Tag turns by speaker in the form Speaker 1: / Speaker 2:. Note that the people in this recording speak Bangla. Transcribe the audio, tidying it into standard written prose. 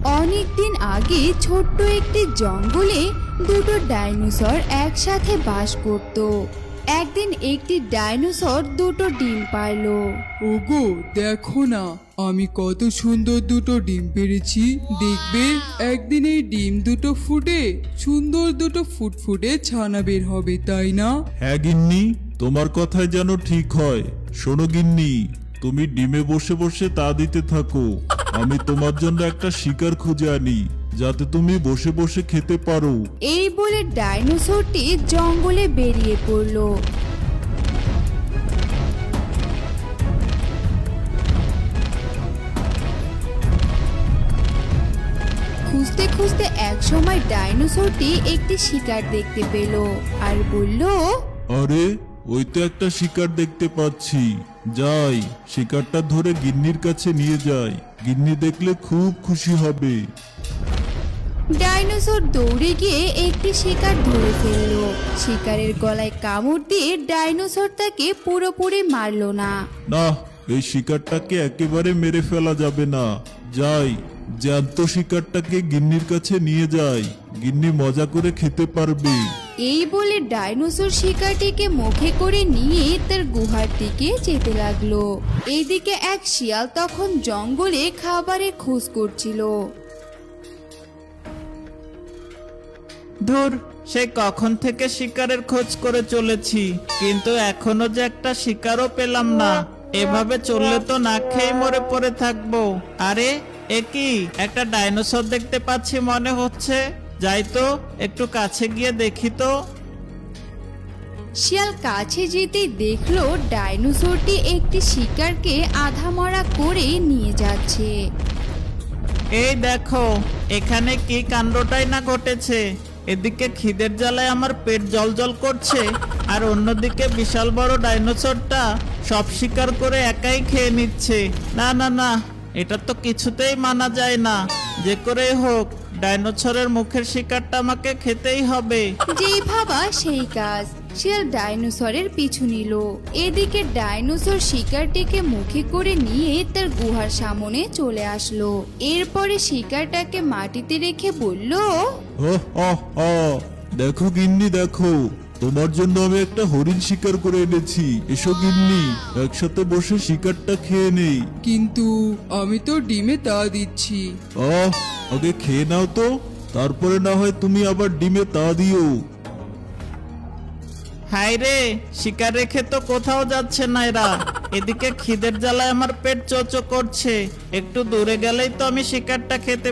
Speaker 1: অনেক দিন আগে ছোট্ট একটি জঙ্গলে দুটো ডাইনোসর একসাথে বাস করত। একদিন একটি ডাইনোসর দুটো ডিম পারলো।
Speaker 2: ওগো দেখো না, আমি কত সুন্দর দুটো ডিম পেড়েছি। দেখবে একদিন এই ডিম দুটো ফুটে সুন্দর দুটো ফুটফুটে ছানা বের হবে, তাই না?
Speaker 3: হ্যাঁ গিন্নি, তোমার কথাই যেন ঠিক হয়। শোনো গিন্নি, তুমি ডিমে বসে বসে তা দিতে থাকো, আমি তোমার জন্য একটা শিকার খুঁজে আনি যাতে তুমি বসে বসে খেতে পারো।
Speaker 1: এই বলে ডাইনোসরটি জঙ্গলে বেরিয়ে পড়লো। খুঁজতে খুঁজতে একসময় ডাইনোসরটি একটি শিকার দেখতে পেল আর বলল,
Speaker 3: আরে ওই তো একটা শিকার দেখতে পাচ্ছি, যাই শিকারটা ধরে গিন্নির কাছে নিয়ে যাই, গিন্নি দেখলে খুব খুশি হবে।
Speaker 1: ডাইনোসর দৌড়ে গিয়ে একটি শিকার ধরে ফেললো। শিকারের গলায় কামড় দিয়ে ডাইনোসর তাকে পুরোপুরি মারলো না।
Speaker 3: না, এই শিকারটাকে একেবারে মেরে ফেলা যাবে না, যাই জ্যান্ত শিকারটাকে গিন্নির কাছে নিয়ে যাই, গিন্নি মজা করে খেতে পারবে।
Speaker 1: এই বলে ডাইনোসর শিকারটিকে মুখে করে নিয়ে তার গুহার দিকে যেতে লাগলো। এইদিকে এক শিয়াল তখন জঙ্গলে খাবারের খোঁজ করছিল।
Speaker 4: ধুর, সে কখন থেকে শিকারের খোঁজ করে চলেছি, কিন্তু এখনো যে একটা শিকারও পেলাম না। এভাবে চললে তো না খেয়ে মরে পড়ে থাকবো। আরে এ কি, একটা ডাইনোসর দেখতে পাচ্ছি মনে হচ্ছে। যাই তো, একটু কাছে গিয়ে দেখি তো।
Speaker 1: শিয়াল কাছে যেতেই দেখলো ডাইনোসরটি একটি শিকারকে আধা মরা করে নিয়ে যাচ্ছে।
Speaker 4: এই দেখো, এখানে কি কাণ্ডটাই না ঘটেছে। এদিকে খিদের জ্বালায় আমার পেট জ্বলজ্বল করছে, আর অন্যদিকে বিশাল বড় ডাইনোসরটা সব শিকার করে একাই খেয়ে নিচ্ছে। না না না, এটা তো কিছুতেই মানা যায় না। যে করেই হোক ডাইনোসরের মুখের শিকারটা আমাকে খেতেই হবে।
Speaker 1: যেই ভাবা সেই কাজ, শিয়াল ডাইনোসরের পিছু নিল। এদিকে ডাইনোসর শিকারটিকে মুখে করে নিয়ে তার গুহার সামনে চলে আসলো। এরপরে শিকারটাকে মাটিতে রেখে বলল,
Speaker 3: দেখো গিন্নি দেখো, তোমার জন্য আমি একটা হরিণ শিকার করে এনেছি, এসো গিন্নি একসাথে বসে শিকারটা খেয়ে নেই।
Speaker 2: কিন্তু আমি তো ডিমে তা দিচ্ছি।
Speaker 3: আগে খেয়ে নাও তো, তারপরে না হয় তুমি আবার ডিমে তা দিও।
Speaker 4: হায় রে, শিকার রেখে তো কোথাও যাচ্ছে না এরা। এদিকে খিদের জ্বালায় আমার পেট চোচো করছে, একটু দূরে গেলেই তো আমি শিকারটা খেতে